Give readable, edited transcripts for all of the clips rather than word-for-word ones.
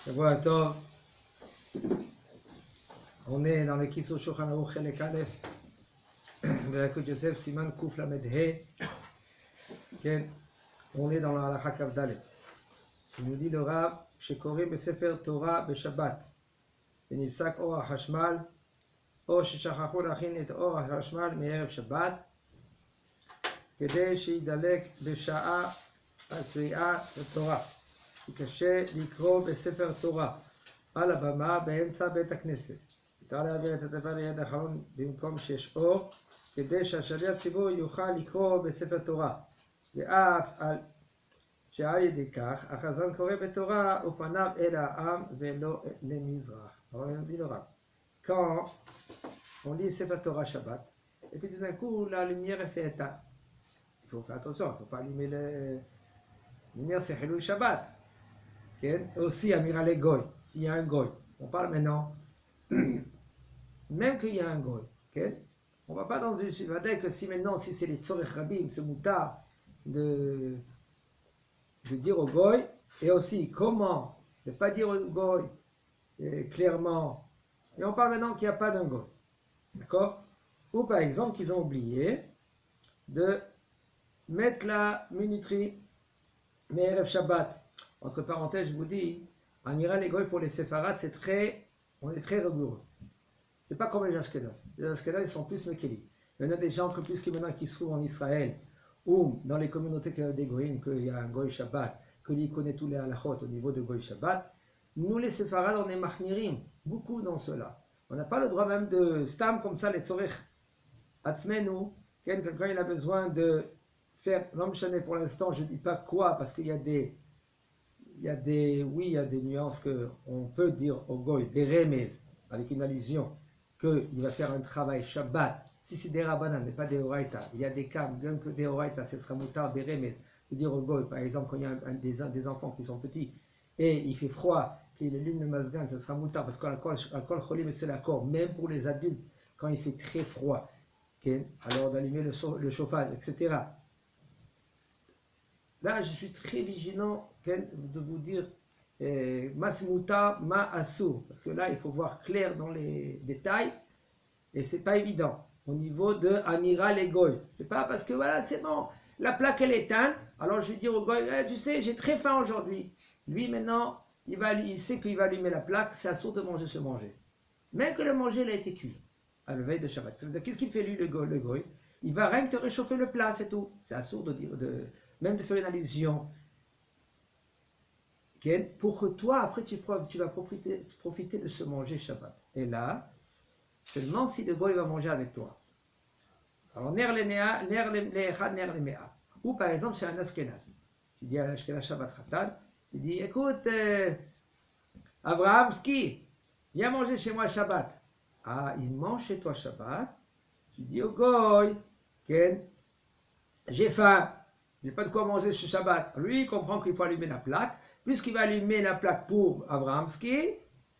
Shavua Tov. On est dans le Kiso Shulchan Aruch Chelek Aleph, Berakut Yosef Siman Kuf Lamed He. On est dans la Halakha Kaf Dalet. Il nous dit le Rav, Shekorim Besefer Torah Beshabbat, Venifsak Or HaHashmal, או ששכחו להכין את אור החשמל מערב שבת כדי שידלק בשעה הקריאה לתורה. קשה לקרוא בספר תורה על הבמה באמצע בית הכנסת. מותר להעביר את הדבר ליד האחרון במקום שיש אור כדי שהשליח הציבור יוכל לקרוא בספר תורה. ואף שעל ידי כך החזן קורא בתורה ופניו אל העם ולא למזרח. אבל אני dis le Rav. Quand on lit Sefer Torah Shabbat, et puis tout d'un coup, la lumière s'est éteinte. Il faut faire attention, il ne faut pas allumer la lumière, c'est Hilul Shabbat. Okay? Aussi, Amira le Goy, s'il y a un Goy. On parle maintenant, même qu'il y a un Goy. Okay? On ne va pas dans une situation que si maintenant, si c'est les Tzorech Rabim, c'est Moutar de dire au Goy, et aussi comment ne pas dire au Goy clairement. Et on parle maintenant qu'il n'y a pas d'un Goy. D'accord? Ou par exemple qu'ils ont oublié de mettre la minuterie Me'erev Shabbat. Entre parenthèses, je vous dis, Amira les Goy pour les séfarades, on est très rigoureux. C'est pas comme les Ashkenaz. Les Ashkenaz, ils sont plus Mekeli. Il y en a des gens plus qui maintenant qui se trouvent en Israël ou dans les communautés des Goyim, qu'il y a un Goy Shabbat, que lui connaît tous les halachot au niveau de Goy Shabbat. Nous, les séfarades, on est mahmirim, beaucoup dans cela. On n'a pas le droit même de stam comme ça, les tzorech atzmenu. Quelqu'un il a besoin de faire, non pour l'instant, je ne dis pas quoi, parce qu'il y a des nuances qu'on peut dire au goy, des remez, avec une allusion, qu'il va faire un travail Shabbat. Si c'est des rabbanan, mais pas des oraita, il y a des cas, même que des oraita, ce sera moutar, des remez. De dire au goy, par exemple, quand il y a des enfants qui sont petits, et il fait froid, qu'il allume le masgan, ça sera moutar, parce qu'alcool cholim c'est l'accord, même pour les adultes, quand il fait très froid, okay? Alors d'allumer le chauffage, etc. Là, je suis très vigilant de vous dire mas moutar, ma assou, parce que là, il faut voir clair dans les détails, et c'est pas évident. Au niveau de Amira les Goy, c'est pas parce que voilà, c'est bon, la plaque elle est éteinte, alors je vais dire au Goy, tu sais, j'ai très faim aujourd'hui. Lui maintenant, il sait qu'il va allumer la plaque, c'est assourd de manger ce manger. Même que le manger il a été cuit à la veille de Shabbat. Ça veut dire, qu'est-ce qu'il fait lui, le goy? Il va rien que te réchauffer le plat, c'est tout. C'est assourd de dire, même de faire une allusion. Pour que toi, après, tu vas profiter de ce manger Shabbat. Et là, seulement si le goy va manger avec toi. Alors, ner le mea. Ou par exemple, c'est un Ashkenaz. Tu dis à l'Ashkenaz Shabbat Khatan, il dit, écoute, Abrahamski, viens manger chez moi Shabbat. Ah, il mange chez toi Shabbat. Tu dis au goy, j'ai faim, j'ai pas de quoi manger ce Shabbat. Lui, il comprend qu'il faut allumer la plaque. Puisqu'il va allumer la plaque pour Abrahamski,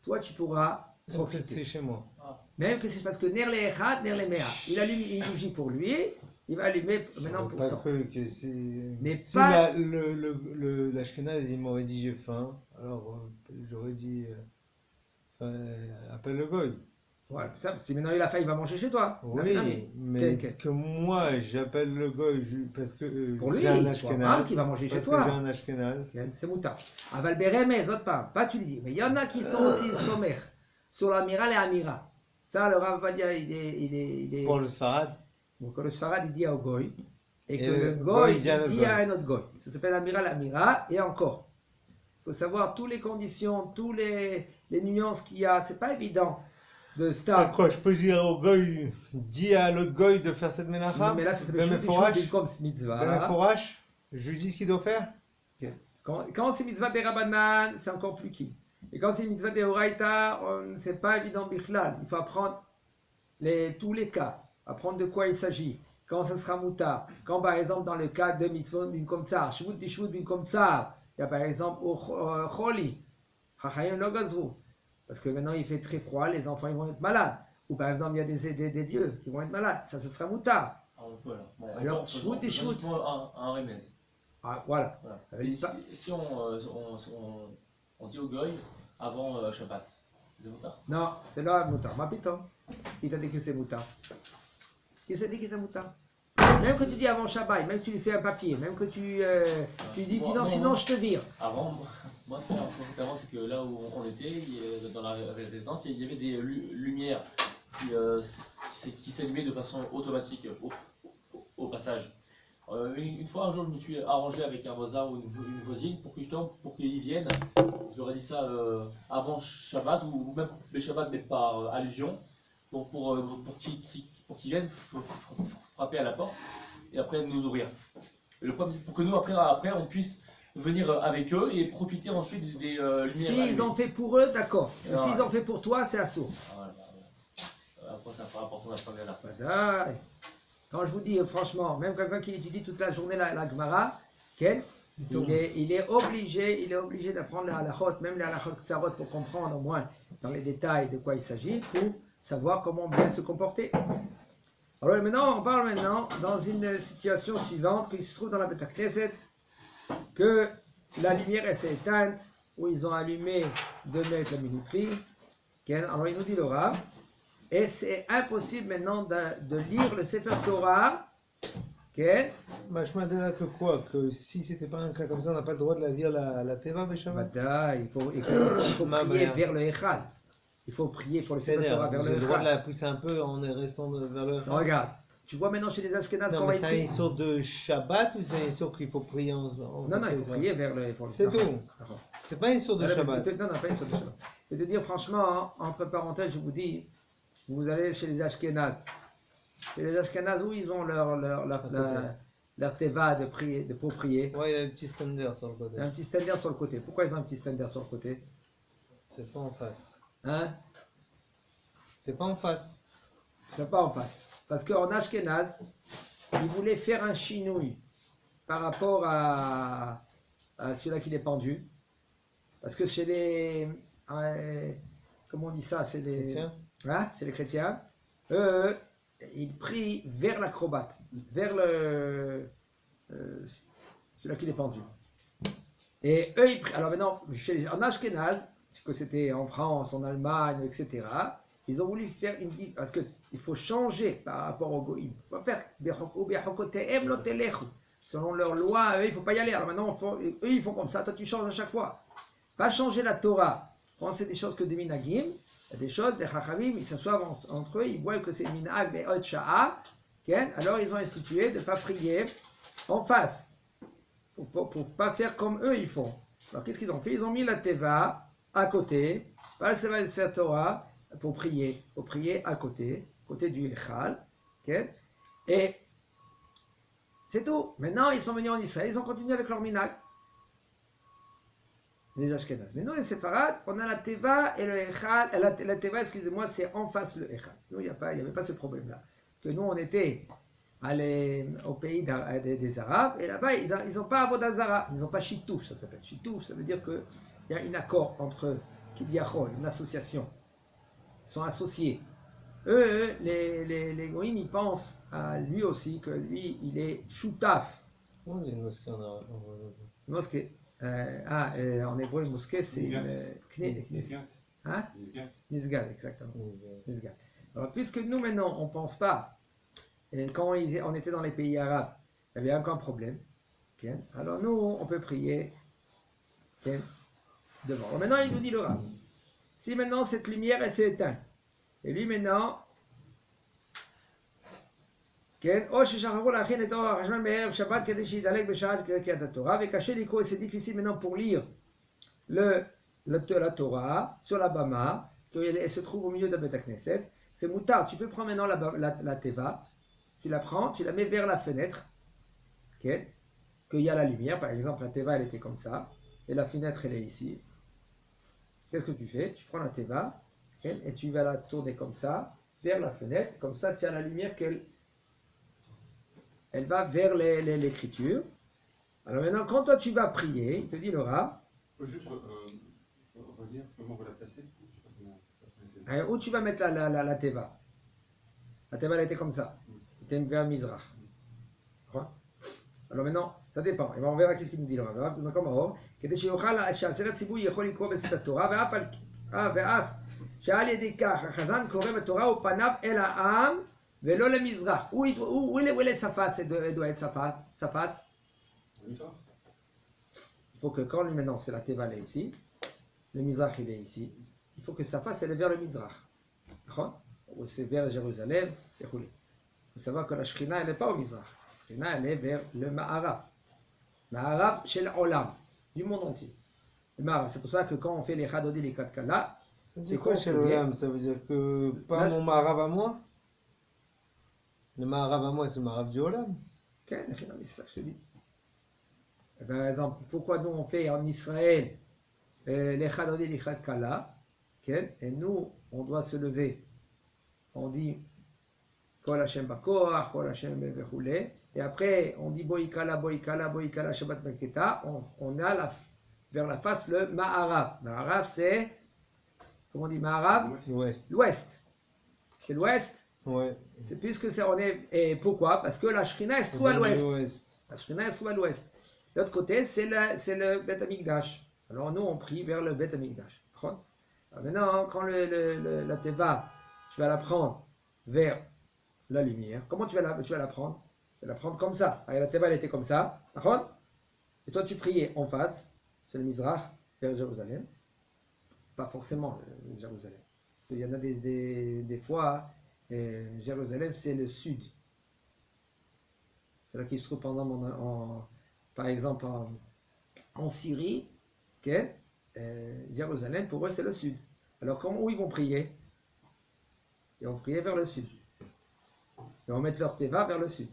toi, tu pourras profiter. C'est chez moi. Même que c'est parce que ner le echad, ner le mea. Il allume une bougie pour lui. Il va allumer maintenant pour ça. Que c'est... Mais si pas... l'Ashkenaz, il m'aurait dit j'ai faim, alors j'aurais dit appelle le goy. Ouais, ça, si maintenant il a faim, il va manger chez toi. Oui, mais que moi j'appelle le goy parce que pour lui, j'ai un Ashkenaz. Qui va manger chez parce toi. Que j'ai un Ashkenaz. C'est moutar. Aval beremez, autre part. Pas tu lui dis. Mais il y en a qui sont aussi sommaires sur l'amira et amira. Ça, le Rav va dire, il est. Pour le Sfarad. Donc le Sfarad, il dit au goy. Et que le goy, il dit à un autre goy. Ça s'appelle amira, et encore. Il faut savoir toutes les conditions, toutes les nuances qu'il y a. C'est pas évident de star. Quoi, je peux dire au goy, dis à l'autre goy de faire cette menacha. Mais là, ça s'appelle comme mitzvah. Je lui dis ce qu'il doit faire. Okay. Quand c'est mitzvah des Rabbanan, c'est encore plus qui. Et quand c'est mitzvah des Horaïta, c'est pas évident bichlal. Il faut apprendre tous les cas, apprendre de quoi il s'agit. Quand ce sera moutar. Quand par exemple dans le cas de mitzvot bin komtsar, shvut dishvut bin komtsar, il y a par exemple au choli, chachayim lo gazru. Parce que maintenant il fait très froid, les enfants ils vont être malades. Ou par exemple il y a des vieux qui vont être malades, ça ce sera moutar. Alors shvut dishvut. Un remez. Ah voilà. Si on dit au goy, avant Shabbat. C'est moutar. Non, c'est là moutar. Ma piton. Qui t'a dit que c'est moutar? Qui s'est dit que c'est moutar? Même que tu dis avant Shabbat, même que tu lui fais un papier, même que tu dis Moi, sinon moi, je te vire. Avant, moi, ce qui est avant, c'est que là où on était, dans la résidence, il y avait des lumières qui s'allumaient de façon automatique au passage. Une fois, un jour, je me suis arrangé avec un voisin ou une voisine pour qu'ils viennent. J'aurais dit ça avant Shabbat ou même les Shabbat, mais par allusion. Donc pour qu'ils viennent frapper à la porte et après nous ouvrir. Et le problème, c'est pour que nous, après on puisse venir avec eux et profiter ensuite des lumières. S'ils ont fait pour eux, d'accord. Ouais. S'ils ont fait pour toi, c'est assourd. Après, ça fera important d'apprendre là. Voilà. Quand je vous dis, franchement, même quelqu'un qui étudie toute la journée la Gemara, Ken, il est obligé d'apprendre les halachot, même les halachot tsarot, pour comprendre au moins dans les détails de quoi il s'agit, pour savoir comment bien se comporter. Alors maintenant, on parle maintenant dans une situation suivante, qu'il se trouve dans la Beth Knesset, que la lumière elle s'est éteinte, où ils ont allumé 2 mètres la minuterie. Ken, alors il nous dit le Rav, et c'est impossible maintenant de lire le Sefer Torah. Ken, Bah, je m'adore que quoi? Que si c'était pas un cas comme ça, on n'a pas le droit de la lire la Teva, Beshabbat? Bada, il faut Ma prier mère. vers le Echal. Il faut prier pour le Sefer C'est-à-dire, Torah vers vous le avez le droit de Echal. la pousser un peu en restant vers le. Regarde, tu vois maintenant chez les Ashkénazes Non, qu'on mais va c'est être. un sort de Shabbat ou c'est un sort qu'il faut prier en. Non, il faut prier vers le. C'est tout. C'est pas une sorte de Shabbat. Non, pas une sorte de Shabbat. Je vais te dire franchement, hein, entre parenthèses, je vous dis, vous allez chez les Ashkénazes. Chez les Ashkénazes, où ils ont leur teva de prier, pour prier. Ouais, il y a un petit standard sur le côté. Un petit stander sur le côté. Pourquoi ils ont un petit stander sur le côté? C'est pas en face. Hein? C'est pas en face. C'est pas en face. Parce qu'en Ashkénaze, ils voulaient faire un chinouille par rapport à celui-là qui est pendu. Parce que chez les. Comment on dit ça? C'est les. Chrétien. Hein? C'est les chrétiens. Eux, ils prient vers l'acrobate, vers le. Celui-là qui est pendu. Et eux, ils prient. Alors maintenant, en Ashkénaze, que c'était en France, en Allemagne, etc., ils ont voulu faire une. Parce qu'il faut changer par rapport au Goïm. Il faut faire. Selon leur loi, eux, il ne faut pas y aller. Alors maintenant, eux, ils font comme ça. Toi, tu changes à chaque fois. Pas changer la Torah. Quand c'est des choses que des minagim, il y a des choses, les chachamim, ils s'assoient entre eux, ils voient que c'est minag, les hot sha'a. Alors ils ont institué de ne pas prier en face. Pour ne pas faire comme eux, ils font. Alors qu'est-ce qu'ils ont fait? Ils ont mis la teva à côté, pas le Sefer Torah, pour prier à côté du Echal. Et c'est tout. Maintenant, ils sont venus en Israël, ils ont continué avec leur minag. Les Ashkénazes. Mais nous, les Séfarades, on a la Teva et le Echal. La Teva, excusez-moi, c'est en face le Echal. Nous, il n'y avait pas ce problème-là. Que nous, on était au pays des Arabes, et là-bas, ils n'ont pas Avodazara, ils n'ont pas Chitouf, ça s'appelle. Chitouf, ça veut dire qu'il y a un accord entre Kibyachol, une association. Ils sont associés. Eux, les Goïm, ils pensent à lui aussi, que lui, il est Choutaf. On dit une mosquée en Mosquée. En hébreu, une mosquée, c'est Misgat. Hein? Misgat. Misgad, exactement. Misgad. Alors, puisque nous, maintenant, on ne pense pas, et quand on était dans les pays arabes, il n'y avait aucun problème. Okay? Alors, nous, on peut prier okay, devant. Alors, maintenant, il nous dit le Rav. Si maintenant, cette lumière, elle s'est éteinte, et lui, maintenant, כן, או ששכחו להכין את אור החשמל בערב שבת כדי שידלק בשעת קריאת התורה, וקשה לקרוא, et c'est difficile maintenant pour lire la Torah sur la Bama, qu'elle se trouve au milieu de la Beth Knesset. C'est moutard, tu peux prendre maintenant la Teva, tu la prends, tu la mets vers la fenêtre, okay, qu'il y a la lumière, par exemple la Teva elle était comme ça, et la fenêtre elle est ici. Qu'est-ce que tu fais? Tu prends la Teva, okay, et tu vas la tourner comme ça, vers la fenêtre, comme ça tu as la lumière elle va vers l'écriture. Alors maintenant, quand toi tu vas prier, il te dit le Rav, Faut juste redire comment vous la placez. Je sais pas comment placer. où tu vas mettre la Teva. La Teva elle était comme ça. C'était vers Mizrach. Alors maintenant, ça dépend. Et on verra qu'est-ce qu'il nous dit le Rav. במקום האור, כדי שיוכל, שעשרת הציבור יכול לקרוא בספר תורה, ואף שעל ידי כך החזן קורא בתורה ופניו אל העם ולא למזרח. Où est le Safas? Elle doit être Safas. Oui, ça. Il faut que quand maintenant c'est la Teva elle est ici, le Mizrach il est ici, il faut que Safas elle est vers le Mizrach. D'accord? Ou c'est vers Jérusalem, et roulé. Il faut savoir que la Shekhinah elle n'est pas au Mizrach. La Shekhinah elle est vers le Ma'arav. Ma'arav chez l'Olam, du monde entier. Le Ma'arav, c'est pour ça que quand on fait les Chadodi, les Katkala, C'est quoi chez l'Olam? Ça veut dire que pas mon Maharav à moi? Le Maharav à moi, c'est le Maharav du Olam. c'est ça que je te dis. Par exemple, pourquoi nous on fait en Israël les Chadodi, les Katkala, et nous on doit se lever, on dit Kol Hashem Bakoach, Kol Hashem Bechoulé, et après on dit Boikala, Boikala, Boikala, Shabbat Melketa, on a vers la face le Ma'arav. Ma'arav c'est, comment on dit Ma'arav? L'Ouest. L'Ouest. C'est l'Ouest. Ouais. C'est puisque c'est, on est, et pourquoi? Parce que la Shekhinah elle se trouve à l'Ouest. La Shekhinah elle se trouve à l'Ouest. L'autre côté c'est le Bet Amikdash. Alors nous on prie vers le Bet Amikdash. Alors maintenant quand la Teva, tu vas la prendre vers la lumière. Comment tu vas la prendre? Tu vas la prendre comme ça. Alors, la Teva elle était comme ça. Et toi tu priais en face. C'est le Mizrach vers Jérusalem. Pas forcément Jérusalem. Il y en a des fois, Jérusalem c'est le sud. C'est là qu'il se trouve par exemple en Syrie, Jérusalem pour eux c'est le sud. Alors où ils vont prier? Ils vont prier vers le sud. Ils vont mettre leur teva vers le sud.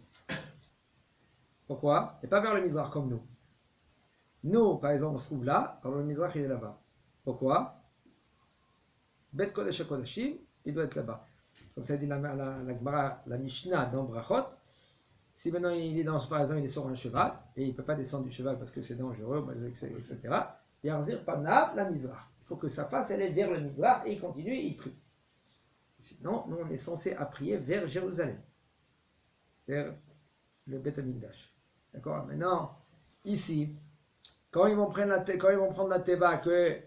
Pourquoi? Et pas vers le Mizrach comme nous. Nous, par exemple, on se trouve là, alors le Mizrach il est là-bas. Pourquoi? Bet Kodesh HaKodashim, il doit être là-bas. Comme ça dit la Gemara, la Mishnah dans Brachot. Si maintenant par exemple, il est sur un cheval, et il ne peut pas descendre du cheval parce que c'est dangereux, etc. Yarzir Panav la Mizrach. Il faut que sa face elle est vers le Mizrach et il continue et il prie. Sinon, nous on est censé à prier vers Jérusalem, vers le Bet Amikdash. D'accord? Maintenant, ici, quand ils vont prendre la Teva, que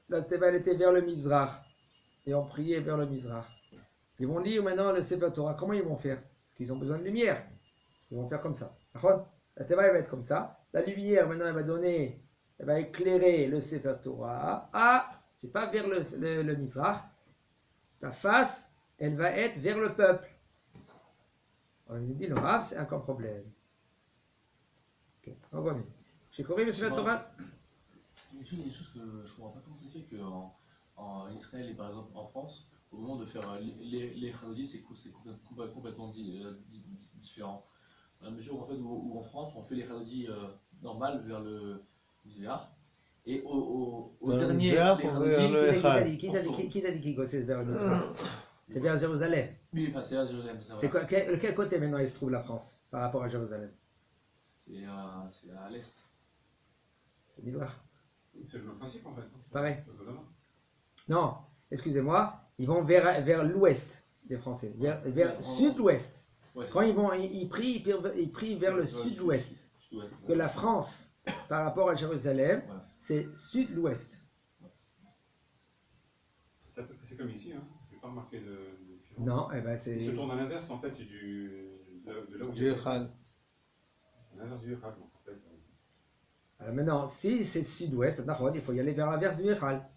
la Teva elle était vers le Mizrach, et on priait vers le Mizrach, ils vont lire maintenant le Sefer Torah. Comment ils vont faire? Parce qu'ils ont besoin de lumière. Ils vont faire comme ça. La Teva elle va être comme ça. La lumière maintenant elle va éclairer le Sefer Torah. Ah, c'est pas vers le Mizrach. Ta face, elle va être vers le peuple. On nous dit le Rav, c'est un problème. Ok, on remet. J'ai corrigé le Sefer Torah. Il y a une chose que je ne comprends pas, comment ça se fait qu'en Israël et par exemple en France, au moment de faire les Chadodi, c'est complètement différent. Dans la mesure où en France, on fait les Chadodi normales vers le Mizbeach, et au dernier, les Chadodi, qui t'a dit que c'est vers le Mizbeach? C'est vers Jérusalem. Oui, enfin, c'est à Jérusalem. C'est quoi, quel côté maintenant il se trouve la France par rapport à Jérusalem? C'est à l'est. C'est Mizrach. C'est le même principe en fait. C'est pareil. Non, excusez-moi, ils vont vers l'ouest, les Français, vers sud-ouest. Ouais, quand ils prient vers le sud-ouest. Que la France, par rapport à Jérusalem, c'est sud-ouest. C'est comme ici, hein. Je n'ai pas remarqué de non, eh ben c'est. Il se tourne à l'inverse en fait de là où du Echal. À l'inverse du Echal, en fait. Alors maintenant, si c'est sud-ouest, il faut y aller vers l'inverse du Echal.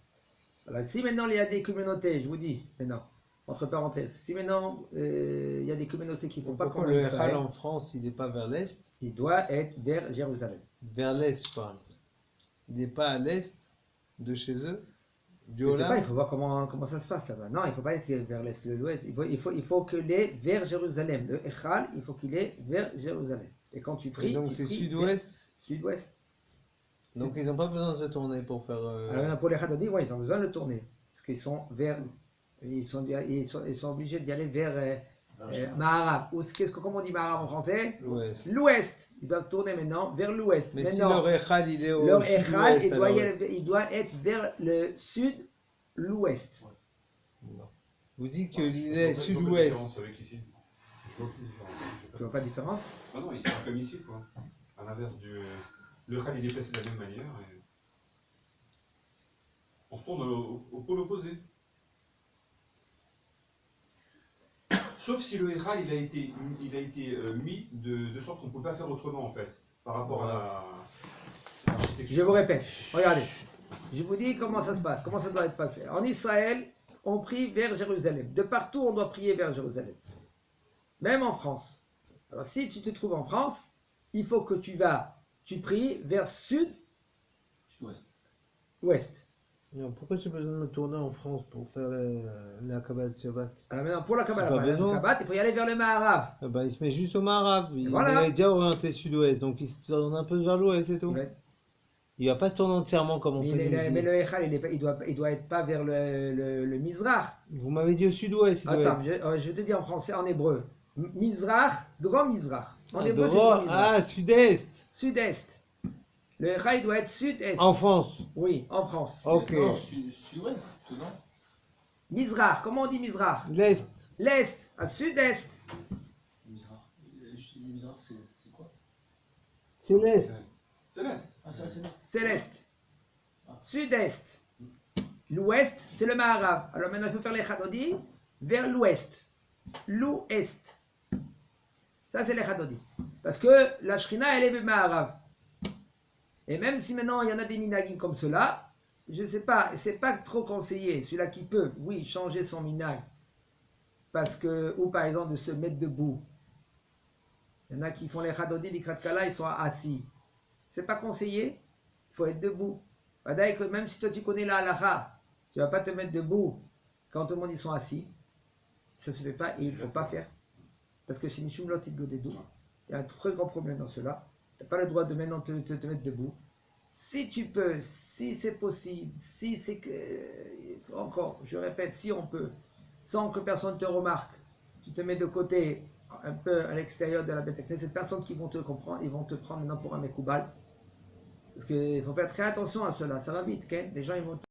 Alors si maintenant il y a des communautés, je vous dis maintenant, entre parenthèses, si maintenant il y a des communautés qui ne font pas comme le Israël, Echal en France, il n'est pas vers l'est? Il doit être vers Jérusalem. Vers l'est, je parle. Il n'est pas à l'est de chez eux? Je ne sais pas, il faut voir comment ça se passe là-bas. Non, il ne faut pas être vers l'est, l'ouest. Il faut qu'il est vers Jérusalem. Le Echal, il faut qu'il est vers Jérusalem. Et quand tu pries, donc c'est sud-ouest? Sud-ouest. Donc ils n'ont pas besoin de se tourner pour faire. Alors pour les Chadodi, ils ont besoin de tourner. Parce qu'ils sont ils sont obligés d'y aller vers Ma'arav. Comment on dit Ma'arav en français? L'ouest. L'ouest. Ils doivent tourner maintenant vers l'ouest. Mais maintenant, si leur Echal il est au leur sud-ouest, Echal, il doit être vers le sud-l'ouest. Vous dites que il est sud-ouest. Avec ici. Je vois plus de différence. Tu vois pas de différence? Ah non, ils sont comme ici quoi. À l'inverse du. Le Khal il est déplacé de la même manière. Et on se tourne au pôle opposé. Sauf si le Khal il a été mis de sorte qu'on ne peut pas faire autrement en fait. Par rapport à l'architecture. Je vous répète, regardez. Je vous dis comment ça se passe, comment ça doit être passé. En Israël, on prie vers Jérusalem. De partout, on doit prier vers Jérusalem. Même en France. Alors, si tu te trouves en France, il faut que tu pries vers sud-ouest. Sud-ouest. Pourquoi j'ai besoin de me tourner en France pour faire la Kabbalah de Shabbat? Alors maintenant, pour la Kabbalah, Pas besoin. il faut y aller vers le Maharav. Eh ben, il se met juste au Maharav. Il Voilà. est déjà orienté sud-ouest, donc il se tourne un peu vers l'ouest, c'est tout. Ouais. Il va pas se tourner entièrement comme on fait Mais le Echal, il doit être pas vers le Mizrach. Vous m'avez dit au sud-ouest. il doit Attends, je te dis en français, en hébreu. Mizrach, grand Mizrach. En être. hébreu, c'est grand Mizrach. Ah, sud-est. Sud-est. Le Echal, il doit être sud-est. En France. Oui, en France. Ok. Non, sud-ouest, non? Mizrach, comment on dit Mizrach? L'est. L'est, à sud-est. Mizrach. Mizrach, c'est quoi? C'est l'est. Céleste. Ah, c'est l'est. C'est l'est. Sud-est. L'ouest, c'est le Maharav. Alors maintenant, il faut faire les Chadodi vers l'ouest. L'ouest. Ça, c'est les Chadodi. Parce que la Shrina, elle est le Maharav. Et même si maintenant, il y en a des minagim comme cela, je ne sais pas, c'est pas trop conseillé. Celui-là qui peut, oui, changer son minag. Parce que, ou par exemple, de se mettre debout. Il y en a qui font les Chadodi, les Kratkala, ils sont assis. C'est pas conseillé, il faut être debout. Badaï que même si toi tu connais la halakha, tu vas pas te mettre debout quand tout le monde ils sont assis. Ça se fait pas et il faut pas faire. Parce que chez Mishum Lot Godedou, il y a un très grand problème dans cela. Tu n'as pas le droit de maintenant te mettre debout. Si tu peux, si c'est possible, si c'est que. Encore, je répète, si on peut, sans que personne te remarque, tu te mets de côté un peu à l'extérieur de la bête. Cette personne qui vont te comprendre, ils vont te prendre maintenant pour un mekoubal. Parce qu'il faut faire très attention à cela, ça va vite, les gens ils vont